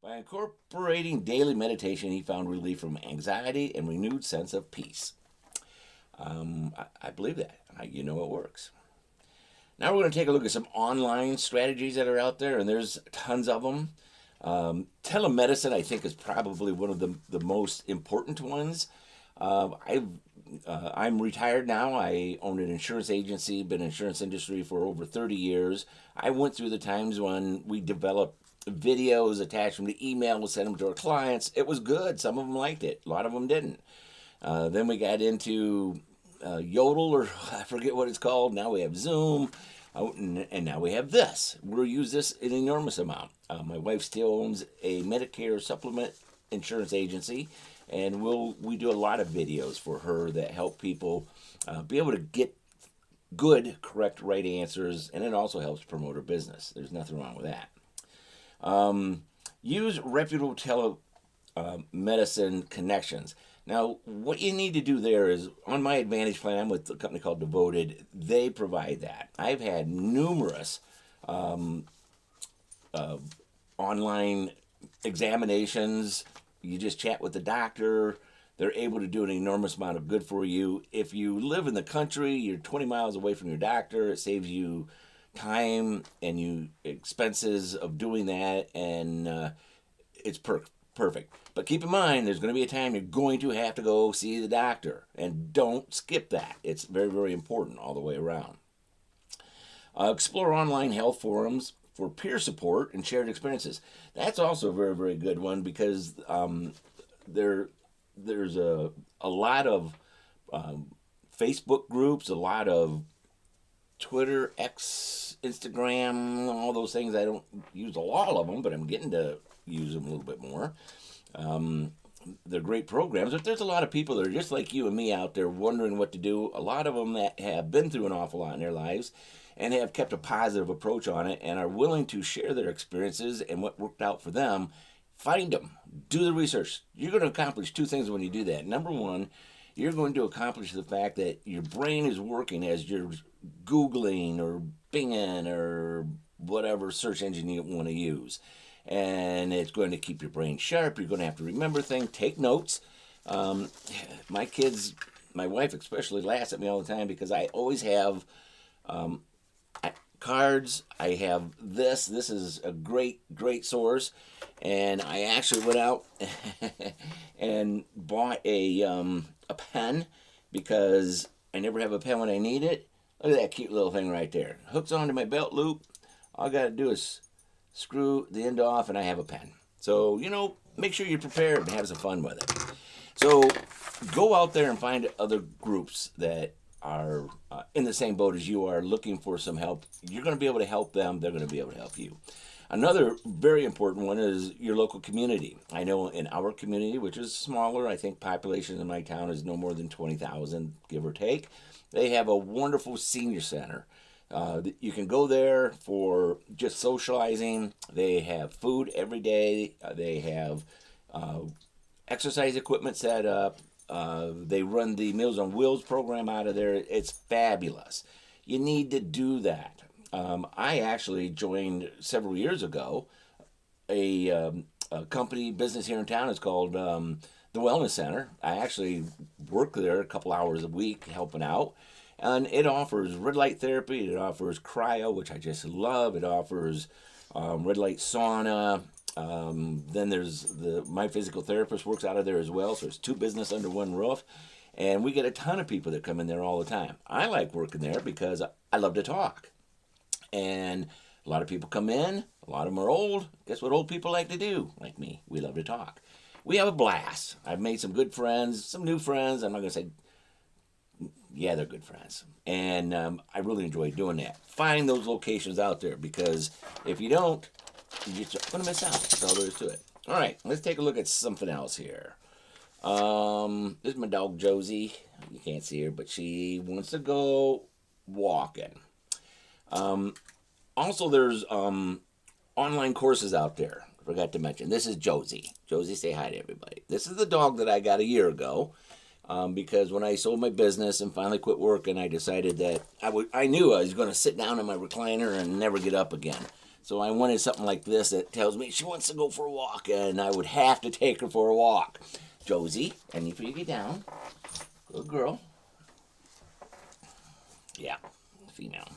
By incorporating daily meditation, he found relief from anxiety and renewed sense of peace. I believe that. You know it works. Now we're going to take a look at some online strategies that are out there, and there's tons of them. Telemedicine, I think, is probably one of the most important ones. I'm retired now. I own an insurance agency, been in the insurance industry for over 30 years. I went through the times when we developed videos, attached them to email, we sent them to our clients. It was good. Some of them liked it. A lot of them didn't. Then we got into Yodel, or I forget what it's called. Now we have Zoom. And now we have this. We'll use this an enormous amount. My wife still owns a Medicare supplement insurance agency, and we do a lot of videos for her that help people be able to get good, correct, right answers, and it also helps promote her business. There's nothing wrong with that. Use reputable telemedicine connections. Now, what you need to do there is, on my Advantage plan, I'm with a company called Devoted. They provide that. I've had numerous online examinations. You just chat with the doctor. They're able to do an enormous amount of good for you. If you live in the country, you're 20 miles away from your doctor, it saves you time and you expenses of doing that, and it's perfect. But keep in mind, there's going to be a time you're going to have to go see the doctor, and don't skip that. It's very, very important all the way around. Explore online health forums for peer support and shared experiences. That's also a very, very good one because there's a lot of Facebook groups, a lot of Twitter, X, Instagram, all those things. I don't use a lot of them, but I'm getting to use them a little bit more. They're great programs, but there's a lot of people that are just like you and me out there wondering what to do. A lot of them that have been through an awful lot in their lives and have kept a positive approach on it and are willing to share their experiences and what worked out for them. Find them, do the research. You're going to accomplish two things when you do that. Number one, you're going to accomplish the fact that your brain is working as you're Googling or Binging or whatever search engine you want to use. And it's going to keep your brain sharp. You're going to have to remember things, take notes. Um, my kids, my wife especially, laughs at me all the time because I always have cards. I have this. This is a great source. And I actually went out and bought a pen because I never have a pen when I need it. Look at that cute little thing right there. Hooks onto my belt loop. All I got to do is screw the end off, and I have a pen. So, make sure you're prepared and have some fun with it. So, go out there and find other groups that are in the same boat as you are, looking for some help. You're going to be able to help them. They're going to be able to help you. Another very important one is your local community. I know in our community, which is smaller, I think population in my town is no more than 20,000, give or take. They have a wonderful senior center. You can go there for just socializing. They have food every day. They have exercise equipment set up. They run the Meals on Wheels program out of there. It's fabulous. You need to do that. I actually joined several years ago a company business here in town. It's called the Wellness Center. I actually work there a couple hours a week helping out. And it offers red light therapy. It offers cryo, which I just love. It offers red light sauna. Then there's my physical therapist works out of there as well. So it's two business under one roof. And we get a ton of people that come in there all the time. I like working there because I love to talk. And a lot of people come in. A lot of them are old. Guess what old people like to do? Like me. We love to talk. We have a blast. I've made some good friends, some new friends. I'm not going to say yeah, they're good friends. And I really enjoy doing that. Find those locations out there because if you don't, you're going to miss out. That's all there is to it. All right, let's take a look at something else here. This is my dog Josie. You can't see her, but she wants to walking. Also, there's online courses out there. Forgot to mention. This is Josie. Josie, say hi to everybody. This is the dog that I got a year ago. Because when I sold my business and finally quit working, I decided that I knew I was going to sit down in my recliner and never get up again. So I wanted something like this that tells me she wants to go for a walk, and I would have to take her for a walk. Josie, I need for you to get down. Good girl. Yeah, female.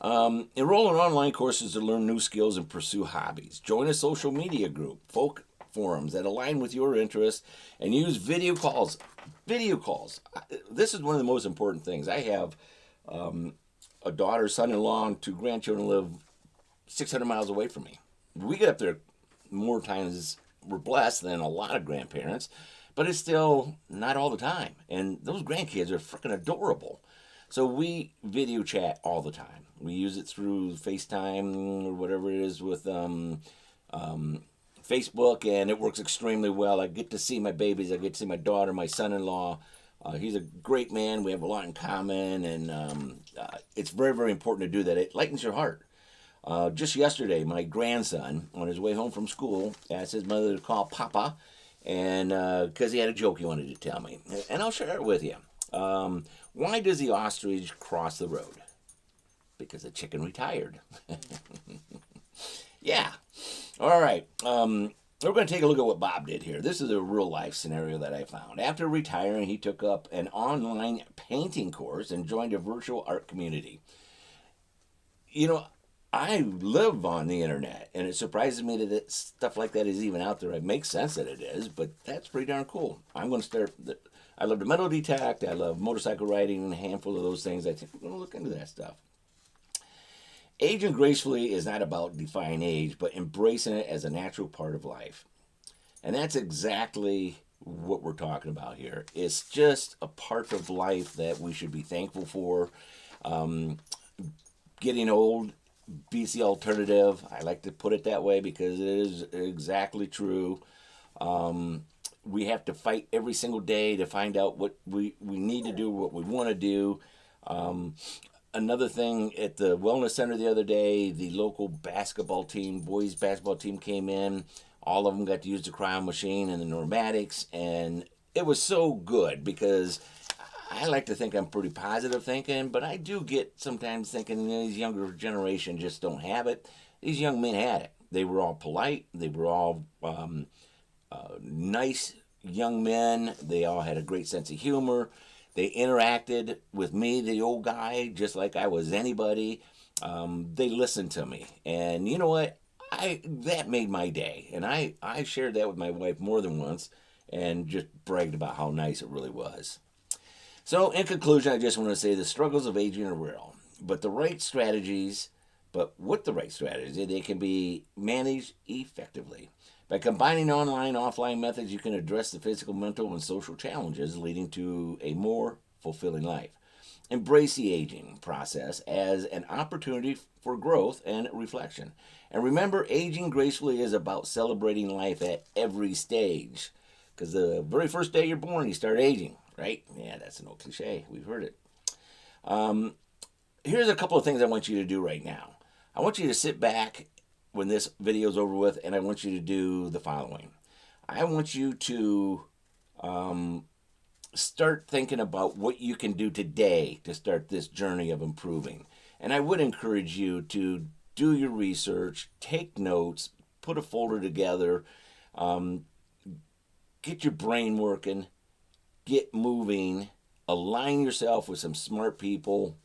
Enroll in online courses to learn new skills and pursue hobbies. Join a social media group, folk forums that align with your interests, and use video calls. Video calls. This is one of the most important things. I have a daughter, son-in-law, and two grandchildren live 600 miles away from me. We get up there more times. We're blessed than a lot of grandparents, but it's still not all the time. And those grandkids are freaking adorable. So we video chat all the time. We use it through FaceTime or whatever it is with Facebook, and it works extremely well. I get to see my babies. I get to see my daughter, my son-in-law. He's a great man. We have a lot in common, and it's very, very important to do that. It lightens your heart. Just yesterday, my grandson, on his way home from school, asked his mother to call Papa, and because he had a joke he wanted to tell me, and I'll share it with you. Why does the ostrich cross the road? Because the chicken retired. Yeah. All right. We're going to take a look at what Bob did here. This is a real life scenario that I found. After retiring, he took up an online painting course and joined a virtual art community. You know, I live on the internet, and it surprises me that stuff like that is even out there. It makes sense that it is, but that's pretty darn cool. I'm going to start. I love to metal detect. I love motorcycle riding, a handful of those things. I think we're going to look into that stuff. Aging gracefully is not about defying age, but embracing it as a natural part of life. And that's exactly what we're talking about here. It's just a part of life that we should be thankful for. Getting old beats the alternative. I like to put it that way because it is exactly true. We have to fight every single day to find out what we need to do, what we want to do. Another thing, at the wellness center the other day, the local basketball team, boys basketball team, came in. All of them got to use the cryo machine and the pneumatics, and it was so good because I like to think I'm pretty positive thinking, but I do get sometimes thinking these younger generation just don't have it. These young men had it. They were all polite. They were all nice young men. They all had a great sense of humor. They interacted with me, the old guy, just like I was anybody. They listened to me, and you know what? That made my day, and I shared that with my wife more than once, and just bragged about how nice it really was. So, in conclusion, I just want to say the struggles of aging are real, but with the right strategy, they can be managed effectively. By combining online offline methods, you can address the physical, mental, and social challenges leading to a more fulfilling life. Embrace the aging process as an opportunity for growth and reflection. And remember, aging gracefully is about celebrating life at every stage. Because the very first day you're born, you start aging, right? Yeah, that's an old cliche. We've heard it. Here's a couple of things I want you to do right now. I want you to sit back when this video is over with, and I want you to do the following. I want you to start thinking about what you can do today to start this journey of improving. And I would encourage you to do your research, take notes, put a folder together, get your brain working, get moving, align yourself with some smart people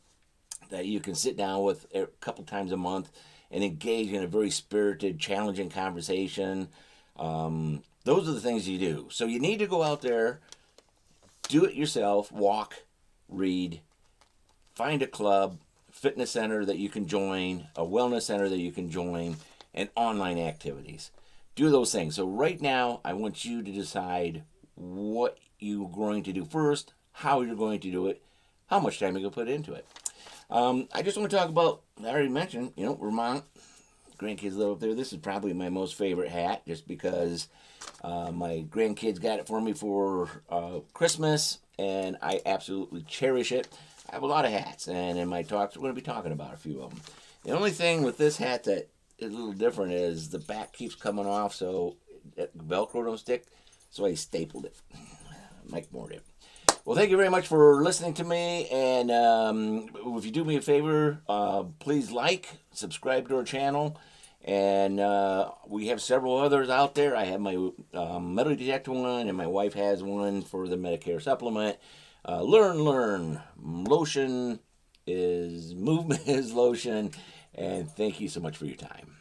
that you can sit down with a couple times a month and engage in a very spirited, challenging conversation. Those are the things you do. So you need to go out there, do it yourself, walk, read, find a club, fitness center that you can join, a wellness center that you can join, and online activities. Do those things. So right now, I want you to decide what you're going to do first, how you're going to do it, how much time you're going to put into it. I just want to talk about, I already mentioned, Vermont. Grandkids live up there. This is probably my most favorite hat just because my grandkids got it for me for Christmas, and I absolutely cherish it. I have a lot of hats, and in my talks, we're going to be talking about a few of them. The only thing with this hat that is a little different is the back keeps coming off, so that Velcro don't stick, so I stapled it. Mike Moore did. Well, thank you very much for listening to me, and if you do me a favor, please subscribe to our channel, And we have several others out there. I have my metal detector one, and my wife has one for the Medicare supplement. Learn. Lotion is movement is lotion. And thank you so much for your time.